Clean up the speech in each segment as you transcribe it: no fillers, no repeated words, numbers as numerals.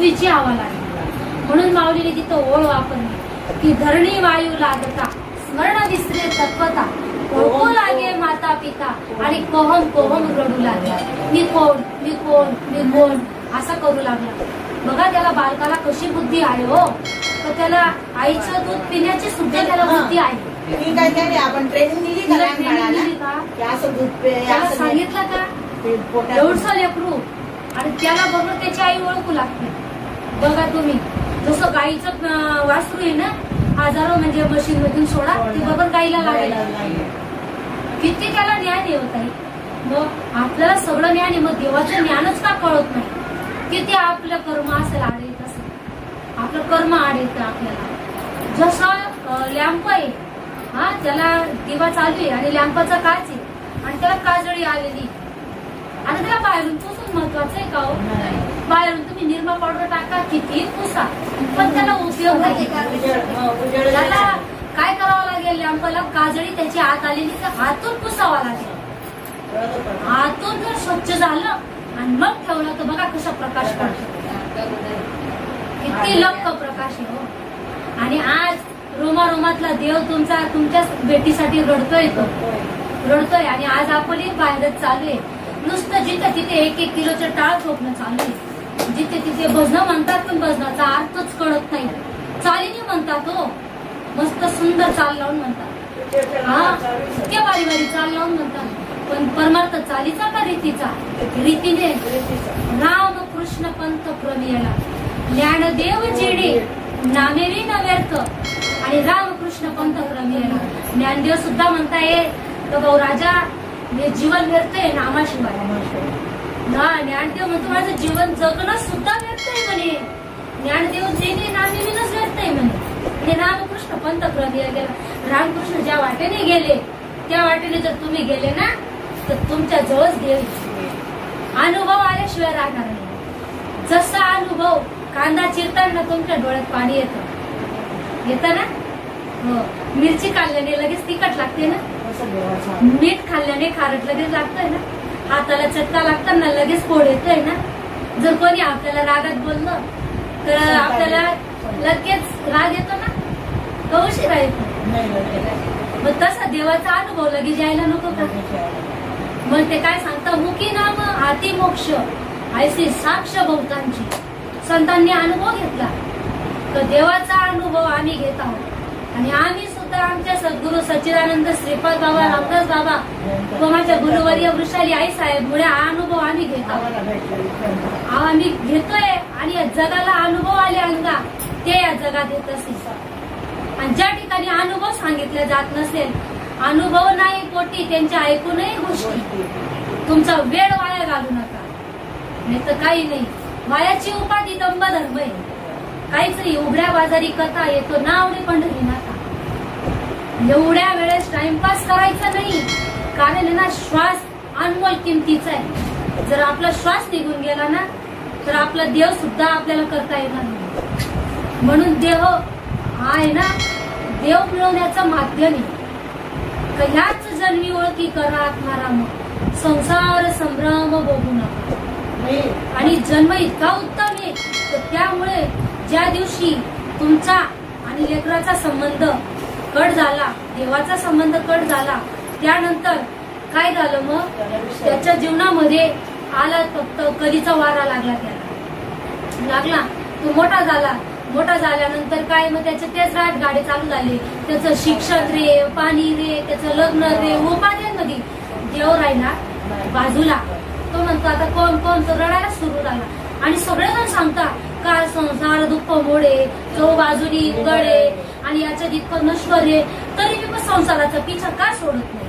पृथ्वीची हवा लागली. म्हणून माऊलीने तिथं ओळ वापरली की धरणी वायू लागता स्मरण विसरे तत्वता ओळखू लागे माता पिता आणि कोहम कोहम रडू लागला. मी कोण मी कोण मी कोण असा करू लागला. बघा त्याला बालकाला कशी बुद्धी आहे हो. तर त्याला आईचं दूध पिण्याची सुद्धा त्याला बुद्धी आहे. आपण ट्रेनिंग दिली का? त्याला सांगितलं का एवढं लेकरू आणि त्याला बरोबर त्याची आई ओळखू लागते. बघा तुम्ही जसं गाईचं वासरू आहे ना हजारो म्हणजे मशीन मधून सोडा ती बरोबर गाईला लागायला किती त्याला ज्ञान आहे होत आहे. मग आपल्याला सगळं ज्ञान आहे मग देवाचं ज्ञानच का कळत नाही. किती आपलं कर्म असेल आडेल तसं आपलं कर्म आडेल आपल्याला. जसं लॅम्प आहे हा त्याला दिवा चालू आहे आणि लॅम्पाचा काच आहे आणि त्याला काजळी आलेली आणि त्याला बाहेरून पुसून महत्वाचं आहे का हो. बाहेरून तुम्ही निरमा पावडर टाका किती पुसा पण त्याला उपयोग नाही. त्याला काय करावं लागेल लॅम्पाला काजळी त्याची आत आलेली तर आतून पुसावा लागेल. आतून जर स्वच्छ झालं आणि मग ठेवलं तर बघा कसा प्रकाश पडतो. किती लक्क प्रकाश आहे हो. आणि आज रोमारोमातला देव तुमच्या भेटीसाठी रडतोय तो रडतोय. आणि आज आपण बाहेरच चालू आहे. नुसतं जिथे तिथे 1-1 किलोचं टाळ ठोकणं चालू आहे. जिथे तिथे भजनं म्हणतात पण भजनाचा अर्थच कळत नाही. चालीने म्हणतात हो मस्त सुंदर चाल लावून म्हणतात. हा इतके बारी बारी चाल लावून म्हणतात पण परमार्थ चालीचा का रीतीचा. रीतीने राम कृष्ण पंथ प्रमियला ज्ञानदेव जेडे नामेवी न व्यर्थ आणि रामकृष्ण पंथ प्रमियला. ज्ञानदेव सुद्धा म्हणताय भाऊ राजा हे जीवन व्यर्थ आहे नामाशिवाय. ज्ञानदेव म्हणतो माझं जीवन जगणं सुद्धा व्यर्थ आहे म्हणे. ज्ञानदेव जेणे नामेवीनच व्यर्थ आहे म्हणे. आणि रामकृष्ण पंथ प्रमियला गेला. रामकृष्ण ज्या वाटेने गेले त्या वाटेने जर तुम्ही गेले ना तर तुमच्या जवळच देव. अनुभव आल्याशिवाय राहणार नाही. जसा अनुभव कांदा चिरताना तुमच्या डोळ्यात पाणी येतं ना. हो मिरची खाल्ल्याने लगेच तिखट लागते ना. मीठ खाल्ल्याने खारट लगेच लागतंय ना. हाताला चटका लागताना लगेच फोड येतोय ना. जर कोणी आपल्याला रागात बोललं तर आपल्याला लगेच राग येतो ना. तो उशिरा येतो. मग तसा देवाचा अनुभव लगेच यायला नको का. मग ते काय सांगता मुखी नाम हाती मोक्ष ऐसी साक्ष बहुतांची. संतांनी अनुभव घेतला तर देवाचा अनुभव आम्ही घेत आहोत. आणि आम्ही सुद्धा आमच्या सद्गुरू सच्चिदानंद श्रीपाद बाबा रामदास बाबा व माझ्या गुरुवर्य वृषाली आई साहेब मुळे हा अनुभव आम्ही घेत आहोत. आम्ही घेतोय आणि या जगाला अनुभव आले अंगा ते या जगात येत असेल. आणि ज्या ठिकाणी अनुभव सांगितले जात नसेल अनुभव नाही पोटी त्यांच्या ऐकूनही गोष्टी. तुमचा वेळ वाया घालू नका नाही तर काही नाही. वायाची उपाधी दंभ धर्म आहे. काहीच नाही. उघड्या बाजारी कथा येतो नावडे पंढरी नाथा. एवढ्या वेळेस टाइमपास करायचा नाही. कारण ना श्वास अनमोल किमतीचा आहे. जर आपला श्वास निघून गेला ना तर आपला देव सुद्धा आपल्याला करता येणार नाही. म्हणून देह हा आहे ना देव मिळवण्याचं माध्यम आहे. ह्याच जन्मी ओळखी करा आत्माराम संसार संभ्रम बघू नका. आणि जन्म इतका उत्तम आहे तर त्यामुळे ज्या दिवशी तुमचा आणि लेकराचा संबंध कट झाला देवाचा संबंध कट झाला त्यानंतर काय झालं मग त्याच्या जीवनामध्ये आला फक्त कधीचा वारा लागला. त्याला लागला तो मोठा झाला. मोठा झाल्यानंतर काय मग त्याचे तेच राट गाडी चालू झाले. त्याचं शिक्षण रे पाणी रे त्याचं लग्न रे उपाध्यांमध्ये देव राहिला बाजूला. तो म्हणतो आता कोण कोण तो रडायला सुरू झाला. आणि सगळेजण सांगतात का संसार दुःख मोडे जो बाजूनी गडे आणि याच्यात इतकं नश्वर आहे तरी मी पण संसाराचा पिछा का सोडत नाही.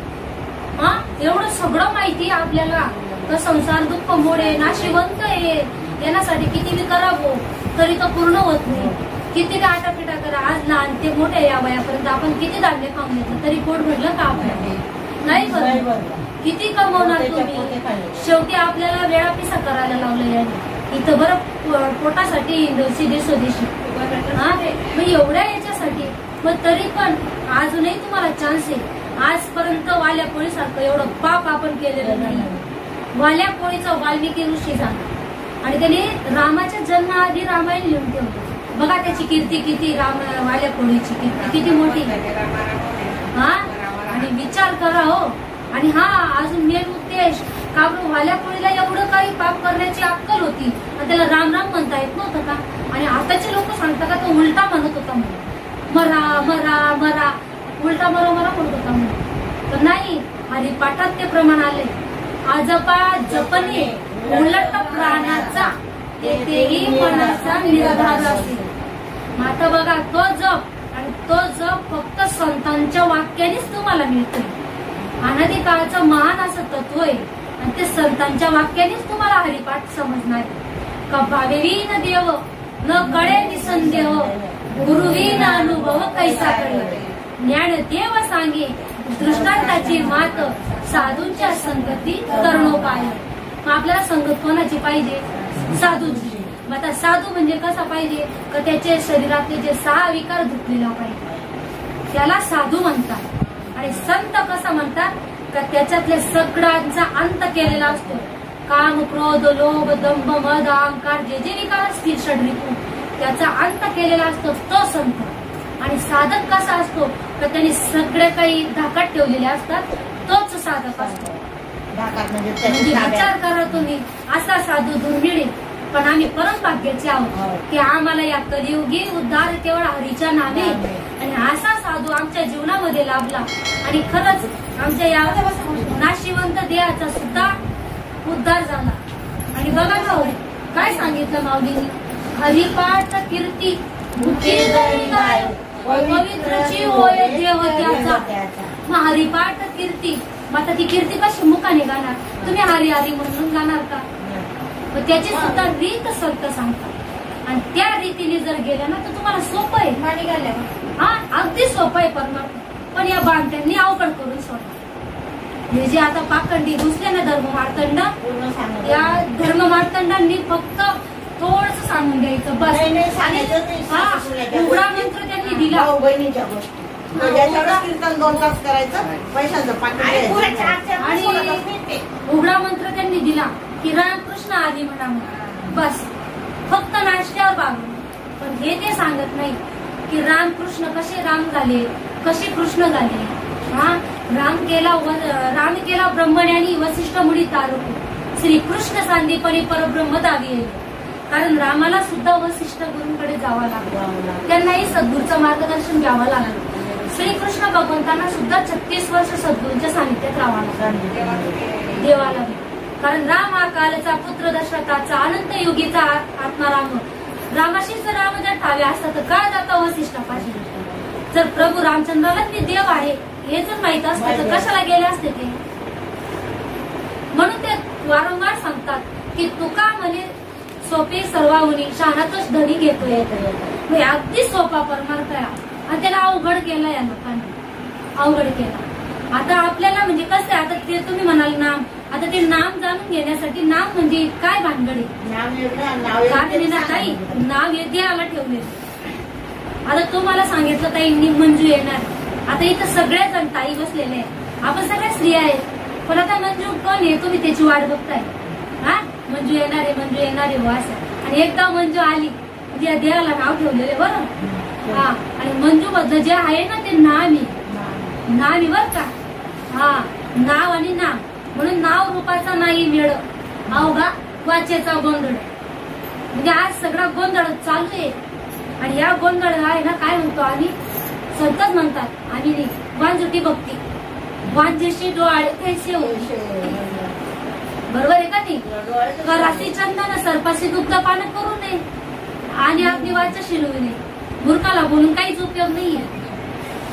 हा एवढं सगळं माहिती आपल्याला तर संसार दुःख मोडे नाशिवंत आहे येण्यासाठी किती मी करावं तरी तो पूर्ण होत नाही. किती आटापिटा करा आज लहान ते मोठे या वयापर्यंत आपण किती धान्य खाऊन घेतलं तरी पोट भरलं का आपल्याला नाही. किती कमवणार तुम्ही. शेवटी आपल्याला वेळापिसा करायला लावलं याने. इथं बरं पोटासाठी सिधी स्वदेशी हा मग एवढ्या याच्यासाठी मग तरी पण अजूनही तुम्हाला चान्स आहे. आजपर्यंत वाल्या पोळीसारखं एवढं पाप आपण केलेलं नाही. वाल्या पोळीचा वाल्मिकी ऋषी झाला. आणि त्याने रामाच्या जन्माआधी रामायण लिहून ठेवलं. बघा त्याची कीर्ती किती, राम वाल्या कोळीची कीर्ती किती मोठी. हा आणि विचार करा हो. आणि हा अजून मेन उद्देश का वाल्या कोळीला एवढं काही पाप करण्याची अक्कल होती आणि त्याला राम राम म्हणता येत नव्हतं का? आणि आताचे लोक सांगतात का तो उलटा म्हणत होता म्हणून, मरा मरा मरा, उलटा मरा मरा म्हणत होता म्हणून. पण नाही, हरिपाठात ते प्रमाण आले. आजपा जपणे उलट प्राणाचा, तेही मनाचा निर्धार असेल. आता बघा तो जप, आणि तो जप फक्त संतांच्या वाक्यानेच तुम्हाला मिळतोय. अनादी काळचं महान असं तत्व आहे आणि ते संतांच्या वाक्यानेच तुम्हाला हरिपाठ समजणार. का भावेवीन देव न कळे निसंदेह, गुरुवीन अनुभव कैसा कळे. ज्ञान देव सांगे दृष्टांताची मात, साधूंच्या संगती करणोपाय. मग आपल्याला संगत कोणाची पाहिजे? साधूंची. मग आता साधू म्हणजे कसा पाहिजे? का त्याचे शरीरातले जे 6 विकार धुतलेला पाहिजे, त्याला साधू म्हणतात. आणि संत कसा म्हणतात? का त्याच्यातले सगळ्यांचा अंत केलेला असतो. काम, क्रोध, लोभ, दंभ, मद, अहंकार, जे जे विकार असतील षड्रिपू, त्याचा अंत केलेला असतो तो संत. आणि साधक कसा असतो? तर त्यांनी सगळे काही धाकात ठेवलेले असतात, तोच साधक असतो. म्हणजे विचार करा तुम्ही, असा साधू दुर्मिळ. पण आम्ही परम भाग्याचे आहोत की आम्हाला या कलियुगी उद्धार केवळ हरीच्या नामे. आणि असा साधू आमच्या जीवनामध्ये लाभला आणि खरंच आमच्या या नाशिवंत देहाचा सुद्धा उद्धार झाला. आणि बघा ना काय सांगितलं माऊलींनी? हरिपाठ कीर्ती पवित्रची होय देव त्याचा. मग हरिपाठ कीर्ती, मग आता ती कीर्ती कशी मुखाने गाणार? तुम्ही हरी हरी म्हणून गाणार का? मग त्याची सुद्धा रीत संत सांगतात. आणि त्या रीतीने जर गेल्या ना तर तुम्हाला सोपं आहे. माने घालल्या हा अगदी सोपं आहे परमार्थ. पण या बांधत्यांनी अवघड करून सोडलं. हे जे आता पाखंडी घुसले ना धर्म मार्तंड, या धर्म मार्तंडांनी फक्त थोडस सांगून द्यायचं बस. हा उघडा मंत्र त्यांनी दिला. बहिणीच्या गोष्टी कीर्तन 2 तास करायचं, पैशाचं पाकिट आणि उघडा मंत्र त्यांनी दिला की रामकृष्ण आधी म्हणा बस, फक्त नाश्त्यावर बागून. पण हे ते सांगत नाही की रामकृष्ण कसे राम झाले, कसे कृष्ण झाले. हा राम केला ब्रह्मज्ञानी वसिष्ठ मुनी तारको, श्रीकृष्ण सांदीपणी परब्रह्म दावी. कारण रामाला सुद्धा वसिष्ठ गुरूंकडे जावं लागलं, त्यांनाही सद्गुरूचं मार्गदर्शन घ्यावं लागलं. श्रीकृष्ण भगवंतांना सुद्धा 36 वर्ष सद्गुरूंच्या सानिध्यात राहावं लागलं देवाला. कारण राम हा कालचा पुत्र दशरथाचा अनंत युगीचा आत्माराम. रामाशी जर राम जर ठावे असतात तर काय जाता वसिष्ठापाशी? जर प्रभू रामचंद्राला ते देव आहे हे जर माहित असतं तर कशाला गेले असते ते? म्हणून ते वारंवार सांगतात की तुका म्हणे सोपे सर्वाहुनी, शहाणातच धनी घेतोय. अगदी सोपा परमार्थ आहे आणि त्याला अवघड केला या लोकांनी, अवघड केला. आता आपल्याला म्हणजे कसं आहे, आता ते तुम्ही म्हणाल नाम, आता ते नाम जाणून घेण्यासाठी नाम म्हणजे काय भानगडी? नाव हे देवाला ठेवले. आता तुम्हाला सांगितलं ताईंनी मंजू येणार. आता इथं सगळ्या जण ताई बसलेले आहे, आपण सगळ्या स्त्रिया आहेत. पण आता मंजू कोण आहे तुम्ही त्याची वाट बघताय. हा मंजू येणारे, मंजू येणारे वास. आणि एकदा मंजू आली म्हणजे देवाला नाव ठेवलेले बरं. हा आणि मंजू मधलं जे आहे ना ते नामी बर का. हा नाव आणि नाम म्हणून नाव रूपाचा नाही मेळ, अवघा वाचेचा गोंधळ. म्हणजे आज सगळा गोंधळ चालू आहे. आणि या गोंधळ आहे ना काय म्हणतो आम्ही, संतच म्हणतात आम्ही नाही, वांजुटी भक्ती वांजेशी डोळे कैसे होते. बरोबर आहे का नाही? राशी चंदन सरपाशी दुग्ध पान करू नये आणि आपली वाचा शिलवू नये. मूर्खाला बोलून काहीच उपयोग नाहीये.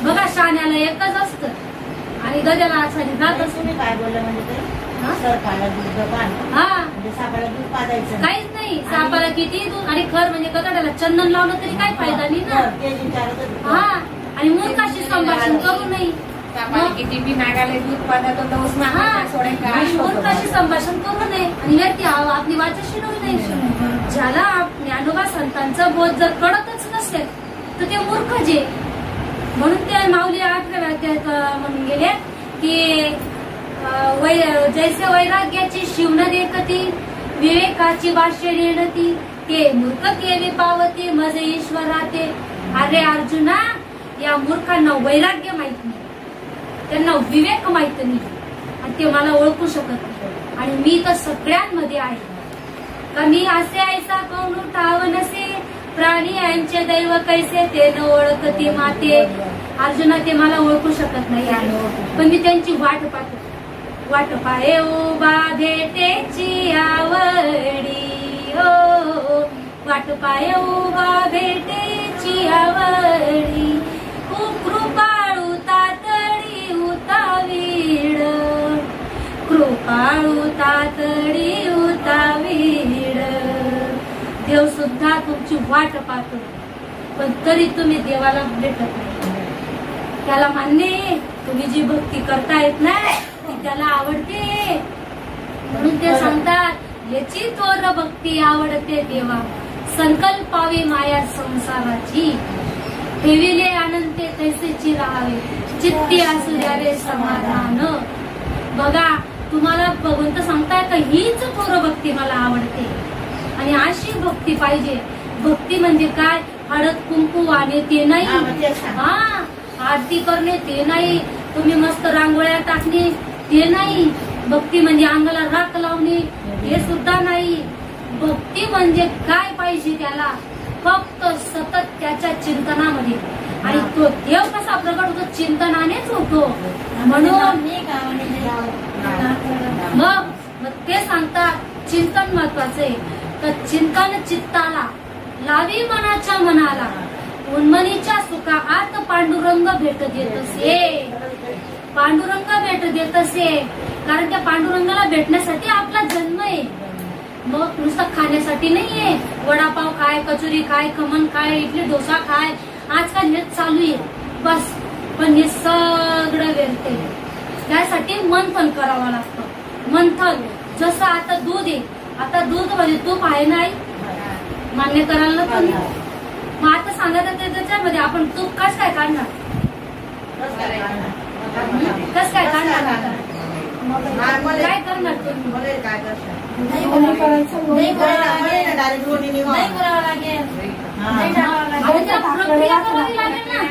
बघा शाण्याला एकच असतं आणि गद्याला आचारी जात असतो. काय बोललं म्हणजे सरपाला दूध पान, हा म्हणजे सापाला दूध पाजायचं काहीच नाही. सापाला किती दूध आणि खर म्हणजे गदाड्याला चंदन लावलं तरी काही फायदा नाही ना. हा आणि मूर्खाशी संभाषण करू नये. किती बी नागाला दूध पाजायचं मूर्खाशी संभाषण करू नये आणि व्यक्ती आपली वाचा शिरवू नये. ज्याला ज्ञानोबा संतांचा बोध जर कळतच नसेल तर ते मूर्ख जे. म्हणून ते माऊली 8व्या अध्यायात म्हणून गेले की जैसे वैराग्याची शिवण देखती विवेकाची भाष्य नेणती ते मूर्ख केली पावती मज ईश्वराते. अरे अर्जुना, या मूर्खांना वैराग्य माहित नाही, त्यांना विवेक माहित नाही आणि ते मला ओळखू शकत नाही. आणि मी तर सगळ्यांमध्ये आहे. का मी असे ऐसा कोण ठाव नसे, प्राणी यांचे दैव कैसे ते न ओळखती माते. अर्जुना, ते मला ओळखू शकत नाही, पण मी त्यांची वाट पाहतो. वाट पाहे उभा भेटेची आवडी हो, वाट पाहे उभा भेटेची आवडी. कृपाळू तातडी उतावीड, कृपाळू तातडी उतावीड. देव सुद्धा तुमची वाट पाहतो, पण तरी तुम्ही देवाला भेटत नाही. त्याला मान्य आहे, तुम्ही जी भक्ती करतायत ना ती त्याला आवडते, म्हणून ते सांगतात याची थोर भक्ती आवडते देवा. संकल्पावी माया संसाराची, ठेविले आनंदे तैसेची राहावे, चित्ती असू द्या रे समाधान. बघा, तुम्हाला भगवंत सांगताय का हीच थोर भक्ती मला आवडते आणि अशी भक्ती पाहिजे. भक्ती म्हणजे काय? हळद कुंकू वाहणे ते नाही, हा आरती करणे ते नाही, तुम्ही मस्त रांगोळ्या टाकणे ते नाही. भक्ती म्हणजे अंगाला राख लावणे हे सुद्धा नाही. भक्ती म्हणजे काय पाहिजे? त्याला फक्त सतत त्याच्या चिंतनामध्ये, आणि तो देव कसा प्रकट होतो? चिंतनानेच होतो. म्हणून मग ते सांगतात चिंतन महत्वाचं आहे. तर चिंतन चित्ताला लावी मनाच्या मनाला, उन्मनीच्या सुखा आत पांडुरंग भेट देत असे. पांडुरंग भेट देत असे, कारण त्या पांडुरंगाला भेटण्यासाठी आपला जन्म आहे. मग नुसतं खाण्यासाठी नाहीये. वडापाव खाय, कचोरी खाय, खमण खाय, इडली डोसा खाय, आजकाल हेच चालू आहे बस. पण हे सगळं व्यर्थ आहे. त्यासाठी मंथन करावं लागतं. मंथन जसं आता दूध आहे, आता दूध म्हणजे तूप आहे नाही, मान्य करायला तुम्ही. मग आता सांगा त्याच्यामध्ये आपण तूप कस काय काढणार? कस काय काढणार? काय करणार तुम्ही? नाही करावं लागेल. प्रक्रिया करावी लागेल ना.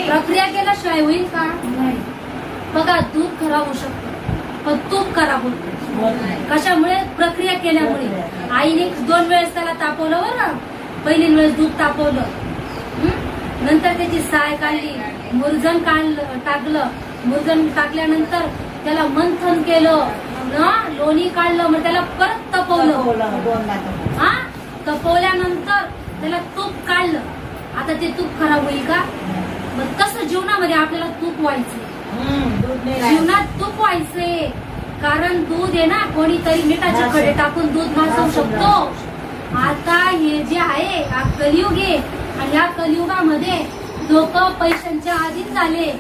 प्रक्रिया केल्याशिवाय होईल का? बघा, दूध खराब होऊ शकतं, पण तूप खराब होत. कशामुळे? प्रक्रिया केल्यामुळे. आईने 2 वेळेस त्याला तापवलं बरं. पहिली वेळेस दूध तापवलं, नंतर त्याची साय काढली, मुरझण टाकलं, मुरझण टाकल्यानंतर त्याला मंथन केलं, लोणी काढलं, मग त्याला परत तपवलं. हा, तपवल्यानंतर त्याला तूप काढलं. आता ते तूप खराब होईल का? मग तसं जीवनामध्ये आपल्याला तूप व्हायचंय, जीवनात तूप व्हायचंय. कारण दूध आहे ना, कोणीतरी मिठाचे खडे टाकून दूध भासवू शकतो. आता हे जे आहे हा कलियुग आहे, आणि या कलियुगामध्ये लोक पैशांच्या अधीन झाले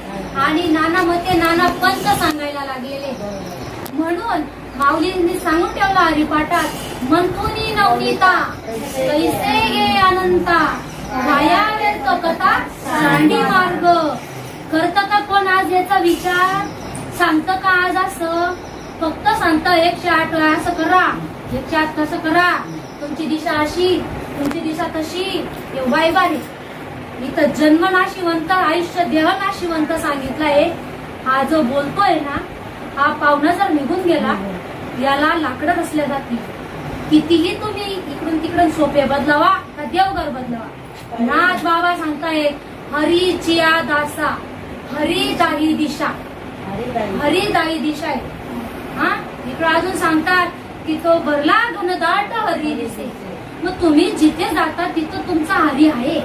आणि नाना मते नाना पंथ सांगायला लागलेले. म्हणून माऊलींनी सांगून ठेवला हरिपाठात, मंथुनी नवनीता कैसे गे अनंता, वाया व्यर्थ कथा सांडी मार्ग. करत का कोण आज याचा विचार? सांगतं का आज असं? फक्त सांगतं 108 वेळा असं करा, 108 कसं करा, तुमची दिशा अशी, तुमची दिशा तशी. एवढा बारे इथं जन्म नाशिवंत, आयुष्य देह नाशिवंत सांगितलंय. हा जो बोलतोय ना, हा पाहुणा जर निघून गेला, याला लाकडं रचल्या जातील. कितीही तुम्ही इकडून तिकडून सोपे बदलावा का देवघर बदलावा, नाथ बाबा सांगताय हरीचिया दासा हरिदायी दिशा, हरिदायी दिशा आहे. हा, इकडे अजून सांगतात की तो भरला गुणदाट हरी दिसे. मग तुम्ही जिथे जाता तिथं तुमचा हरी आहे.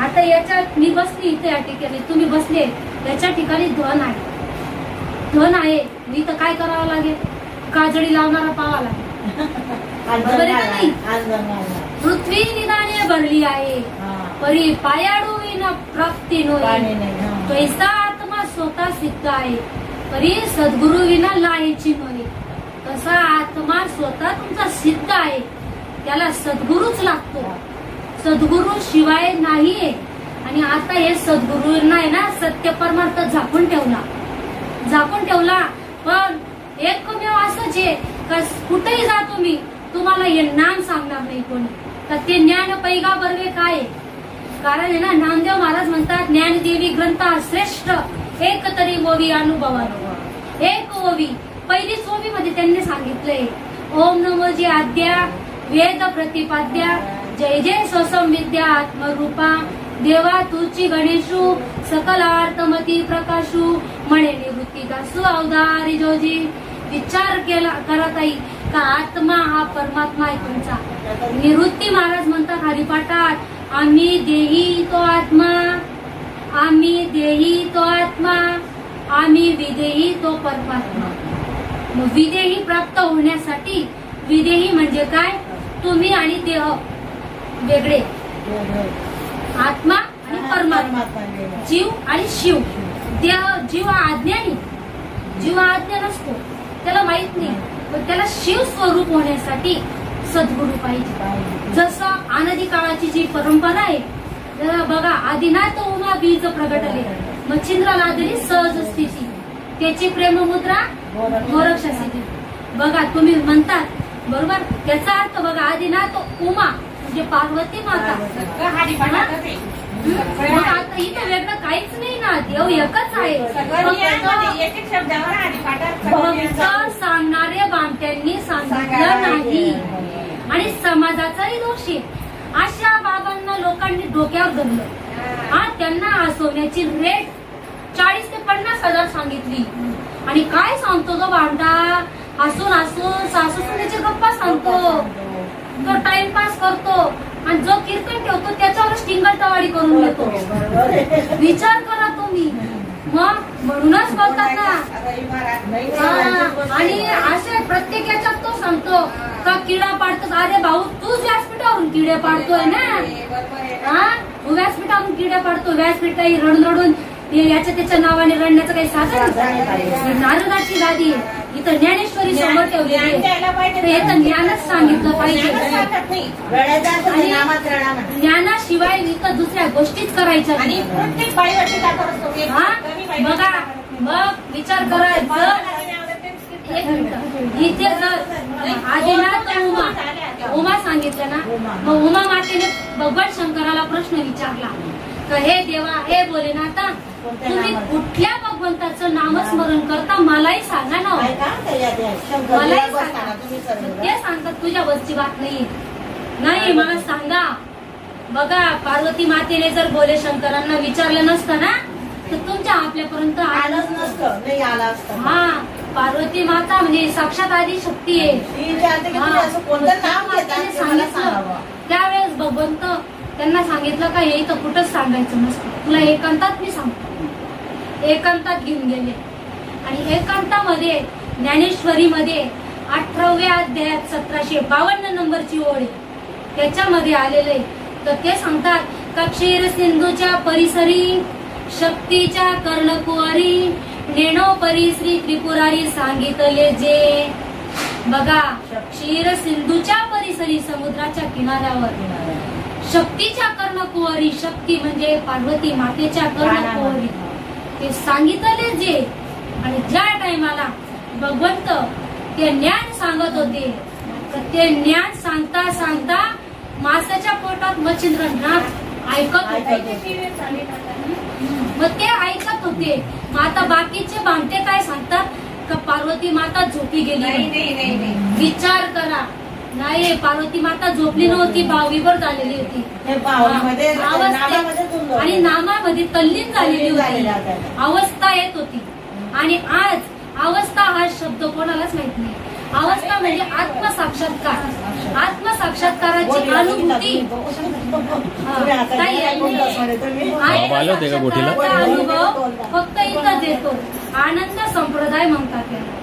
आता याच्यात मी बसली इथे, या ठिकाणी तुम्ही बसले, याच्या ठिकाणी धन आहे, धन आहे. मी तर काय करावं लागेल? काजळी लावणारा पावा लागेल. नाही, पृथ्वी निदाने भरली आहे, परी पायाडू विना प्राप्ती नोई. पैसा आत्मा स्वतः सिद्ध आहे, परी सद्गुरु विना लायची नोई. तसा आत्मा स्वतः तुमचा सिद्ध आहे, त्याला सद्गुरूच लागतो. सद्गुरु शिवाय नाहीये. आणि आता हे सद्गुरूंना आहे ना, सत्य परमार्थ झाकून ठेवला, झाकून ठेवला. पण एकमेव असंच आहे कुठेही जा तुम्ही, तुम्हाला हे नाम सांगणार नाही कोणी. तर ते ज्ञान पैगा बर्वे काय आहे? कारण आहे ना, नामदेव महाराज म्हणतात ज्ञानदेवी ग्रंथ श्रेष्ठ एक तरी ओवी अनुभवानुभव. एक ओवी, पहिलीच ओवी मध्ये त्यांनी सांगितलंय ओम नमो जी आद्या वेद प्रतिपाद्या जय जय स्वसंविद्या आत्मरूपा देवा तुची गणेशू सकलार्थमती प्रकाशू म्हणे निवृत्ती दासू अवधारी जोजी. विचार केला करत आई का आत्मा हा परमात्मा आहे तुमचा. निवृत्ती महाराज म्हणतात हरिपाठात आम्ही देही तो आत्मा, आम्ही देही तो आत्मा, आम्ही विदेही तो परमात्मा. मग विदेही प्राप्त होण्यासाठी, विदेही म्हणजे काय? तुम्ही आणि देह वेगळे, आत्मा आणि परमात्मा, जीव आणि शिव. देह जीव अज्ञानी, जीव आज्ञा नसतो, त्याला माहित नाही, पण त्याला शिव स्वरूप होण्यासाठी सद्गुरू पाहिजे. जसं अनादी काळाची जी परंपरा आहे, बघा आदिनाथ उमा बीज प्रगटले मच्छिंद्र लादली सहज स्थिती त्याची प्रेममुद्रा गोरक्ष स्थिती. बघा तुम्ही म्हणतात बरोबर, त्याचा अर्थ बघा आदिनाथ उमा म्हणजे पार्वती माता. मग आता इथं वेगळं काहीच नाही ना, देव एकच आहे. फक्त सांगणारे बामट्यांनी सांगितलं नाही आणि समाजाचाही दोष आहे. अशा बाबांना लोकांनी डोक्यावर धरलं. हा, त्यांना हसवण्याची रेट 40 ते 50,000 सांगितली. आणि काय सांगतो तो भांडा, हसून हसून सासू सुनेची गप्पा सांगतो, तो टाइमपास करतो आणि जो कीर्तन ठेवतो त्याच्यावरच टिंगलटवाडी करून देतो. विचार करा तुम्ही. मग म्हणूनच बोलतात ना. आणि असे प्रत्येक याच्यात तो सांगतो का किडा पाडतो. अरे भाऊ, तूच व्यासपीठावरून किडे पाडतोय ना. हा, तू व्यासपीठावरून किडे पाडतो. व्यासपीठ काही रडून रडून याच्या त्याच्या नावाने रडण्याचं काही साधन. नारदाची गादी इथं ज्ञानेश्वरी समोर ठेवली आहे, इथं ज्ञानच सांगितलं पाहिजे. ज्ञानाशिवाय इथं दुसऱ्या गोष्टीच करायच्या. हा, बघा मग विचार करायचं. इथे जर आदिनाथ उमा सांगितलं ना, मग उमा मातेने भगवान शंकराला प्रश्न विचारला का हे देवा, हे भोलेनाथा, तुम्ही कुठल्या भगवंताचं नामस्मरण करता मलाही सांगा ना. मलाही सांगा. ते सांगतात तुझ्या वरची बात नाही, मला सांगा. बघा पार्वती मातेने जर भोले शंकरांना विचारलं नसतं ना, तर तुमच्या आपल्यापर्यंत आलंच नसतं, नाही आलं असतं. हा, पार्वती माता म्हणजे साक्षात आदी शक्ती आहे. सांगितलं त्यावेळेस भगवंत त्यांना सांगितलं का हे इथं कुठंच सांगायचं नसतं, तुला एकांतात मी सांगतो. एकांतात घेऊन गेले आणि एकांतामध्ये ज्ञानेश्वरीमध्ये 18व्या अध्यायात 1752 नंबरची ओळ आहे, त्याच्यामध्ये आलेले. तर ते सांगतात का क्षीर सिंधूच्या परिसरी शक्तीच्या कर्णकुवारी नेणो परी श्री त्रिपुरारी सांगितले जे. बघा, क्षीर सिंधूच्या परिसरी समुद्राच्या किनाऱ्यावर शक्तीच्या कर्णकुवारी, शक्ती म्हणजे पार्वती मातेच्या कर्णकुवारी, ते सांगितले जे. आणि ज्या टाइमाला भगवंत ते ज्ञान सांगत होते, तर ते ज्ञान सांगता सांगता मासाच्या पोटात मच्छिंद्रनाथ ऐकत होते. मग ते ऐकत होते. मग आता बाकीचे भामटे काय सांगतात का पार्वती माता झोपी गेली. विचार करा, नाही पार्वती माता झोपली नव्हती, भावविभोर झालेली होती आणि नामामध्ये तल्लीन झालेली होती, अवस्था येत होती. आणि आज अवस्था हा शब्द कोणालाच माहित नाही. अवस्था म्हणजे आत्मसाक्षात्कार, आत्मसाक्षात्काराची अनुभूती. अनुभव फक्त इथंच येतो. आनंद संप्रदाय म्हणतात त्याला.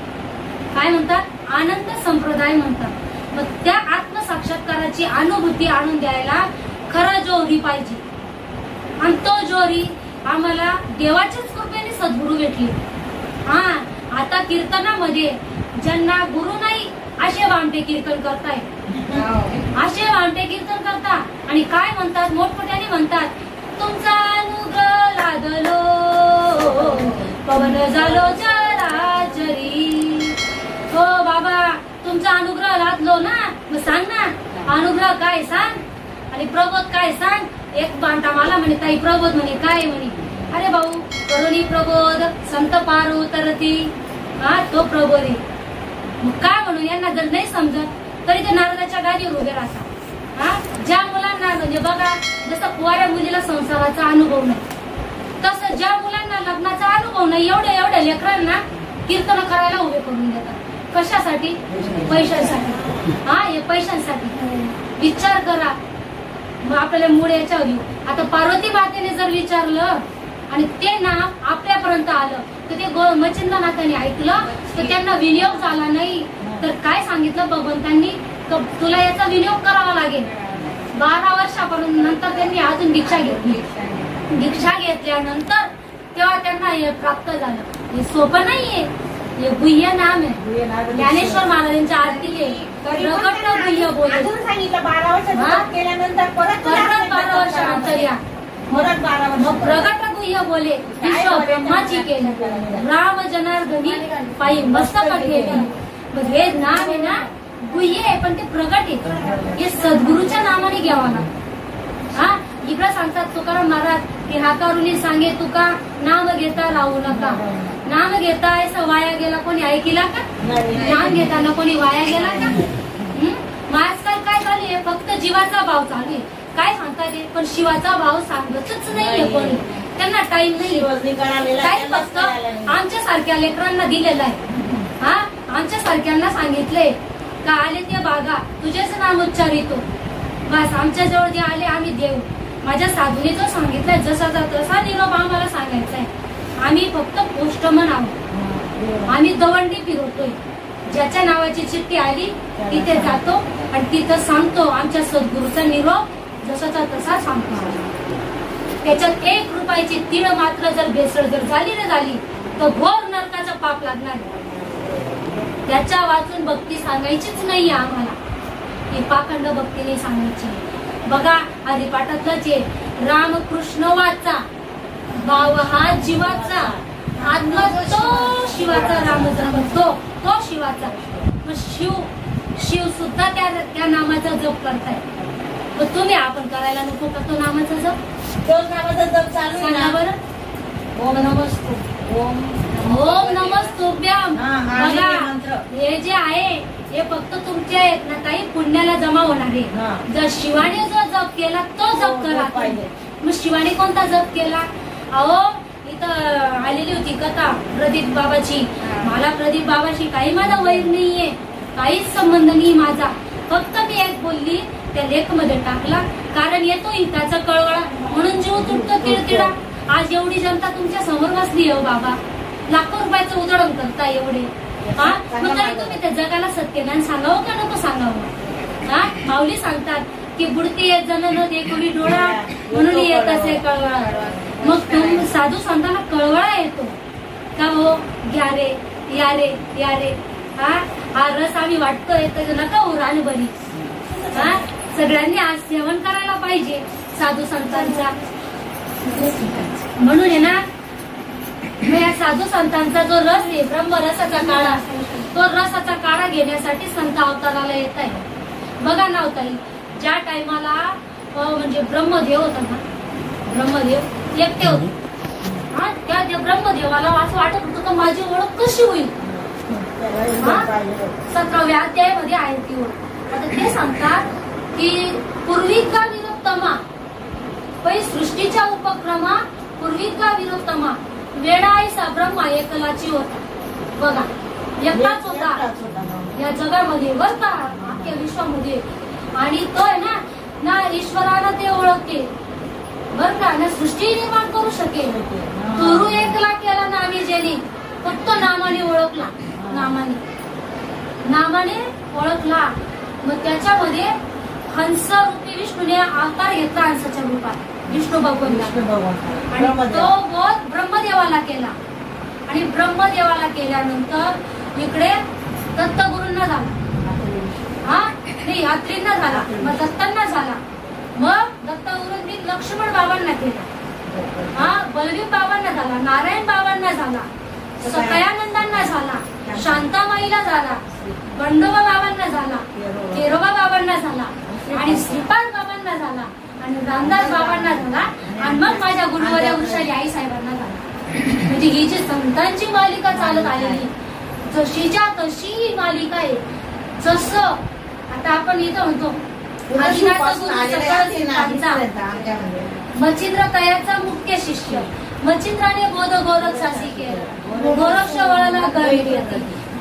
काय म्हणतात? आनंद संप्रदाय म्हणतात. मग त्या आत्मसाक्षात्काराची अनुभूती आणून द्यायला खरा जोहरी पाहिजे. आणि तो जोहरी आम्हाला देवाच्याच कृपेने सद्गुरू भेटले. हा, आता कीर्तनामध्ये ज्यांना गुरु नाही असे वामटे कीर्तन करताय, असे वामटे कीर्तन करता. आणि काय म्हणतात, मोठमोठ्याने म्हणतात, तुमचा अनुग्रह लादलो पवन झालो चराचरी. हो बाबा, अनुग्रह काय सांग आणि प्रबोध काय सांग. एक बांटा मला म्हणे ताई प्रबोध म्हणे काय म्हणे. अरे भाऊ करुणी प्रबोध संत पार उतरती हा तो प्रबोध आहे. मग काय म्हणून यांना जर नाही समजत तरी ते नारदाच्या गादीवर उभे राहतात. हा ज्या मुलांना म्हणजे बघा जसं कुवाऱ्या मुलीला संसाराचा अनुभव नाही तसं ज्या मुलांना लग्नाचा अनुभव नाही एवढ्या लेकरांना कीर्तन करायला उभे करून देतात. कशासाठी? पैशांसाठी. हा हे पैशांसाठी. विचार करा. मग आपल्याला मूळ याच्यावर येऊ. आता पार्वती मातेने जर विचारलं आणि ते नाव आपल्यापर्यंत आलं तर ते मच्छिंद्रनाथांनी ऐकलं तर त्यांना विनियोग झाला नाही तर काय सांगितलं भगवंतांनी तुला याचा विनियोग करावा लागेल. 12 वर्षापर्यंत नंतर त्यांनी अजून दीक्षा घेतली. दीक्षा घेतल्यानंतर तेव्हा त्यांना हे प्राप्त झालं. हे सोपं नाहीये. हे गुह्य नाम आहे. ज्ञानेश्वर महाराजांच्या आरतीले प्रकट गुह्य बोले. अजून सांगितलं 12 वर्ष केल्यानंतर परत 12 वर्षानंतर या मग प्रकट गुह्य बोले विश्व ब्रह्माची केली राम जनार्दनी पायी मस्तक ठेवी. मग हे नाम आहे ना गुह्य आहे पण ते प्रगट आहे. हे सद्गुरूच्या नावाने घ्यावा ना. हा इकडे सांगतात तुकाराम महाराज की हाकारुनी सांगे तुका नाम घेता राहू नका. नाम घेता असं वाया गेला कोणी ऐकला का? नाम घेताना कोणी वाया गेला का? मग आजकाल काय चालू आहे फक्त जीवाचा भाव चालू आहे. काय सांगतात ते पण शिवाचा भाव सांगतच नाहीये कोणी. त्यांना टाइम नाही. टाइम फक्त आमच्या सारख्या लेकरांना दिलेला आहे. हा आमच्या सारख्यांना सांगितलंय का आले ते बागा तुझेच नाम उच्चारितो बस. आमच्या जवळ जे आले आम्ही देऊ. माझ्या साधूने जो सांगितलाय जसाचा तसा निरोप आम्हाला सांगायचा आहे. आम्ही फक्त पोस्टमन आहोत. आम्ही दवंडी फिरवतोय. ज्याच्या नावाची चिठ्ठी आली तिथे जातो आणि तिथं सांगतो आमच्या सद्गुरूचा निरोप जसाचा तसा सांगतो. त्याच्यात 1 रुपयाची तीळ मात्र जर भेसळ जर झाली तर घोर नरकाचं पाप लागणार. त्याच्या वाचून भक्ती सांगायचीच नाहीये आम्हाला. ही पाखंड भक्ती नाही सांगायची. बघा हरिपाठातलंच आहे रामकृष्ण वाचा भाव हा जीवाचा आत्मा तो शिवाचा राम तो शिवाचा. मग शिव सुद्धा त्या नामाचा जप करताय. मग तुम्ही आपण करायला नको का तो नामाचा जप? तोच नामाचा जप चालू सांगा बरं. ओम नमस्तुभ्याम. बघा हे जे आहे हे फक्त तुमच्या आहेत ना काही पुण्याला जमा होणार आहे. जर शिवाने जो जप केला तो जप करा पाहिजे. मग शिवाने कोणता जप केला? अहो इथं आलेली होती कथा प्रदीप बाबाची. मला प्रदीप बाबाशी काही माझा वैर नाहीये. काहीच संबंध नाही माझा. फक्त मी एक बोलली त्या लेख मध्ये टाकला कारण येतो हिताचा कळवळा म्हणून जीव तुटतो तिळतिळा. आज एवढी जनता तुमच्या समोर बसली हो बाबा. लाखो रुपयाचं उधळण करता एवढे. हा मग तरी तुम्ही त्या जगाला सत्यज्ञान सांगावं का नको सांगावं? हा माऊली सांगतात की बुडती येत जण न देखुली डोळा म्हणून येत असे कळवळा. मग साधू संतांना कळवळा येतो का हो घ्या रे या रे. हा रस आम्ही वाटतोय तर नका उराण बरी. हा सगळ्यांनी आज सेवन करायला पाहिजे साधू संतांचा. म्हणून आहे ना या साधू संतांचा जो रस आहे ब्रह्मरसाचा काढा तो रसाचा काढा घेण्यासाठी संत अवताराला येत आहे. बघा ना ताई ज्या टायमाला म्हणजे ब्रह्मदेव होता ना ब्रह्मदेव एकटे होते. हा त्या ब्रह्मदेवाला असं वाटत होतं का माझी ओळख कशी होईल. 17व्या अध्यायामध्ये आहे ती ओळख. आता ते सांगतात की पूर्विका विरुत्तमा पै सृष्टीच्या उपक्रमा पूर्विका विरुत्तमा वेळायसा ब्रह्मा एकलाची होता. बघा एकटाच होता या जगामध्ये बर का अख्ख्या विश्वामध्ये. आणि तो आहे ना ईश्वरानं ते ओळखते बर का ना सृष्टी निर्माण करू शकेल. तुरु एकला केला नामी जेनी फक्त नामाने ओळखला. नामाने ओळखला. मग त्याच्यामध्ये हंस रूपी विष्णूने अवतार घेतला हंसाच्या रूपात विष्णू भगवान. आणि तो बोध ब्रह्मदेवाला केला. आणि ब्रह्मदेवाला केल्यानंतर इकडे दत्तगुरूंना झाला. हा नाही यात्रींना झाला मग दत्तांना झाला. मग दत्तगुरूंनी लक्ष्मण बाबांना केला. हा बलवीर बाबांना झाला. नारायण बाबांना झाला. सतयानंदांना झाला. शांतामाईला झाला. बंडोबा बाबांना झाला. केरोबा बाबांना झाला. आणि श्रीपाद बाबांना झाला आणि रामदास बाबांना झाला आणि मग माझ्या गुरुवर्या वृषाली आई साहेबांना झाला. म्हणजे ही जी संतांची मालिका चालत आलेली, जशीच्या तशी ही मालिका आहे. जसं आता आपण इथं म्हणतो मच्छिंद्र तयाचा मुख्य शिष्य, मच्छिंद्राने बोध गोरक्षासी केलं, गोरक्ष वळला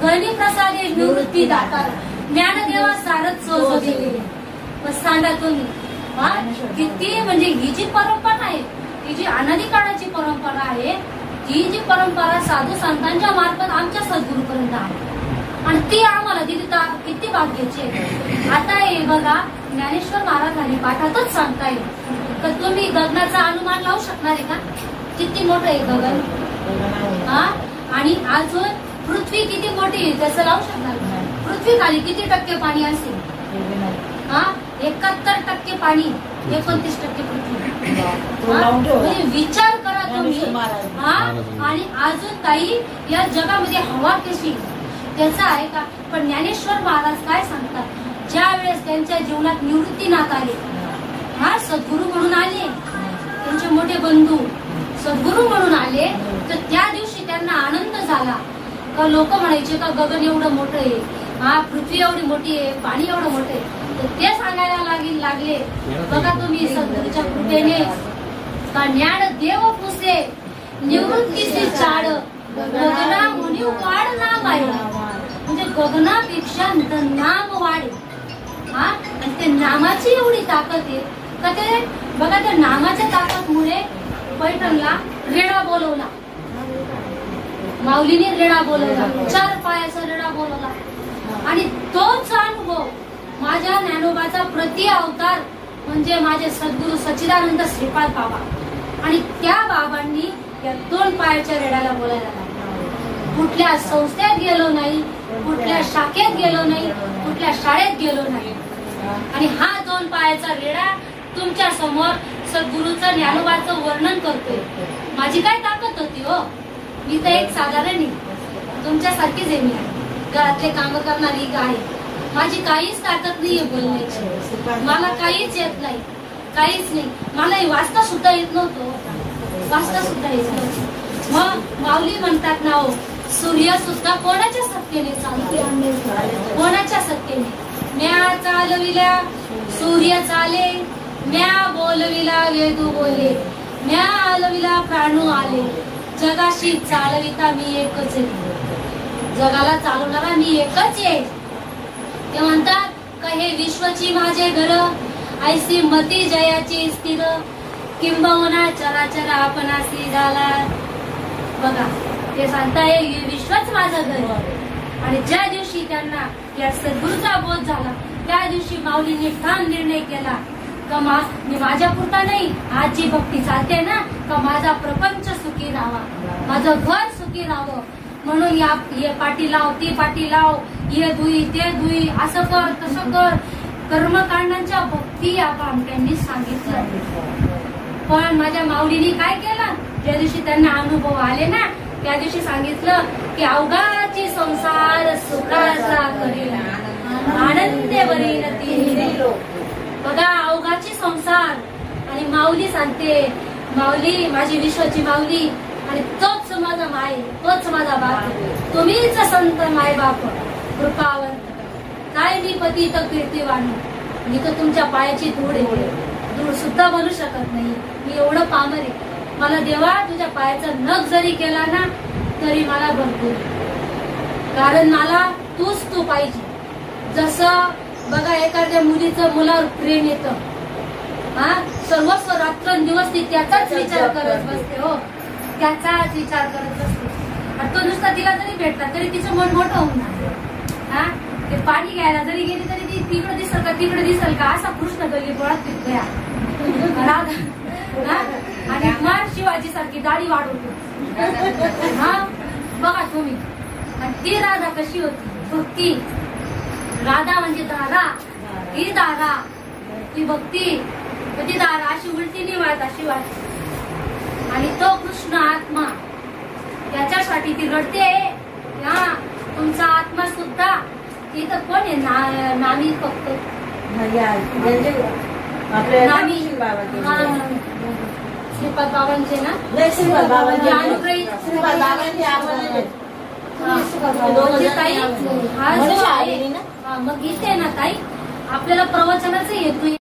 गणी प्रसादे निवृत्ती दाता, ज्ञानदेवा सारथ सोज दिले. सांगा तुम्ही किती म्हणजे ही जी परंपरा आहे, ही जी अनादी काळाची परंपरा आहे, ही जी परंपरा साधू संतांच्या मार्फत आमच्या सद्गुरूपर्यंत आहे आणि ती आम्हाला दिली तर किती भाग्याची आहे. आता हे बघा ज्ञानेश्वर महाराजांनी पाठातच सांगताय तर तुम्ही गगनाचा अनुमान लावू शकणार आहे का? किती मोठं आहे गगन, हा? आणि अजून पृथ्वी किती मोठी आहे त्याचं लावू शकणार का? पृथ्वी खाली किती टक्के पाणी असेल? हा, 71% पाणी, 29% पृथ्वी. म्हणजे विचार करा तुम्ही. हा, आणि अजून काही या जगामध्ये हवा कशी त्याचा आहे का? पण ज्ञानेश्वर महाराज काय सांगतात, ज्या वेळेस त्यांच्या जीवनात निवृत्तीनाथ आले, हा सद्गुरू म्हणून आले, त्यांचे मोठे बंधू सद्गुरू म्हणून आले, तर त्या दिवशी त्यांना आनंद झाला. का लोक म्हणायचे का गगन एवढं मोठं आहे, हा पृथ्वी एवढी मोठी आहे, पाणी एवढं मोठं आहे, तर ते सांगायला लागले. बघा तुम्ही सद्गुरूच्या कृपेने का ज्ञान देव पुसे निवृत्तीचे चाड, गगना मुनी वाढ नाम आहे. म्हणजे गगनापेक्षा नाम वाढ, हा, आणि ते नामाची एवढी ताकद आहे का ते बघा त्या नामाच्या ताकदमुळे पैठणला रेडा बोलवला, माऊलीने रेडा बोलवला, 4 पायाचा रेडा बोलवला. आणि तोच अनुभव माझ्या ज्ञानोबाचा प्रति अवतार म्हणजे माझे सद्गुरू सच्चिदानंद श्रीपाद बाबा, आणि त्या बाबांनी या 2 पायाच्या रेड्याला बोलायला लागला. कुठल्या संस्थेत गेलो नाही, कुठल्या शाखेत गेलो नाही, कुठल्या शाळेत गेलो नाही, आणि हा 2 पायाचा रेडा तुमच्या समोर सद्गुरूचं ज्ञानोबाचं वर्णन करतोय. माझी काय ताकद होती हो, मी तर एक साधारण नाही, तुमच्यासारखीच आहे. मी घरातले काम करणारी आहे, माझी काहीच ताकद नाहीये बोलण्याची, मला काहीच येत नाही, काहीच नाही. मला वाचता सुद्धा येत नव्हतं, वाचता सुद्धा येत नव्हतं. मग माऊली म्हणतात ना हो, सूर्य सुद्धा कोणाच्या सत्तेने चालते, कोणाच्या सत्तेने. म्या चालविल्या सूर्य चाले, म्या बोलविला वेदू बोले, म्या आलविला प्राणू आले, जगाशी चालविता मी एकच आहे, जगाला चालवणारा मी एकच आहे. ते म्हणतात का हे विश्वची माझे घर, ऐसी मती जयाची स्थिर, किंबहुना चराचर आपणासी झाला. बघा ते सांगताय हे विश्वच माझं घर. आणि ज्या दिवशी त्यांना या सद्गुरूचा बोध झाला त्या दिवशी माऊलींनी ठाम निर्णय केला का मी माझ्या पुरता नाही, आज जी भक्ती चालते ना, का माझा प्रपंच सुखी राहावा, माझं घर सुखी राहावं, म्हणून या हे पाठी लाव, ती पाठी लाव, हे दुई ते दुई, असं कर तसं कर, कर्मकांडांच्या भक्ती आपण त्यांनी सांगितलं. पण माझ्या माऊलीने काय केलं, ज्या दिवशी त्यांना अनुभव आले ना त्या दिवशी सांगितलं की अवघाची संसार सुखाचा करील, आनंदे बरील ती. बघा अवघाची संसार, आणि माऊली सांगते, माऊली माझी विश्वाची माऊली, आणि तोच माझा माय, तोच माझा बाप, तुम्हीच संत माय बाप कृपावंत, काय मी पतित कीर्तिवान, मी तर तुमच्या पायाची धूळ आहे, धूळ सुद्धा बनू शकत नाही, मी एवढं पामर आहे. मला देवा तुझ्या पायाचा नख जरी केला ना तरी मला भरपूर, कारण मला तू पाहिजे. जसं बघा एखाद्या मुलीचं मुलावर प्रेम येतं, हा, सर्वस्व रात्रंदिवस ती त्याचाच विचार करत बसते, हो त्याचाच विचार करत बसते. आणि तो नुसता तिला जरी भेटला तरी तिचं मन मोठं होऊन जातं. हा, ते पाणी घ्यायला जरी गेली तरी ती तिकडे दिसल का तिकडे दिसल का असा कृष्ण गल्ली पोळात फिरतोय राधा, आणि मार शिवाजी सारखी दाढी वाढवतो. हा बघा तुम्ही, आणि ती राधा कशी होती भक्ती, राधा म्हणजे दारा, ही दारा, ती भक्ती, ती दारा अशी उलटी नाही वाढत, अशी वाढते. आणि तो कृष्ण आत्मा त्याच्यासाठी ती रडते. हा तुमचा आत्मा सुद्धा इथं कोण आहे, नामी फक्त आपले नामी. बाबाचे. हा, श्रीपाद बाबांचे ना नाही, श्रीपाद बाबांचे. अनुग्रही श्रीपाद बाबांचे आपण म्हणजे ताई हा जो मनीषा आहे आलेली ना. मग इथे ना ताई आपल्याला प्रवचनाचं येतोय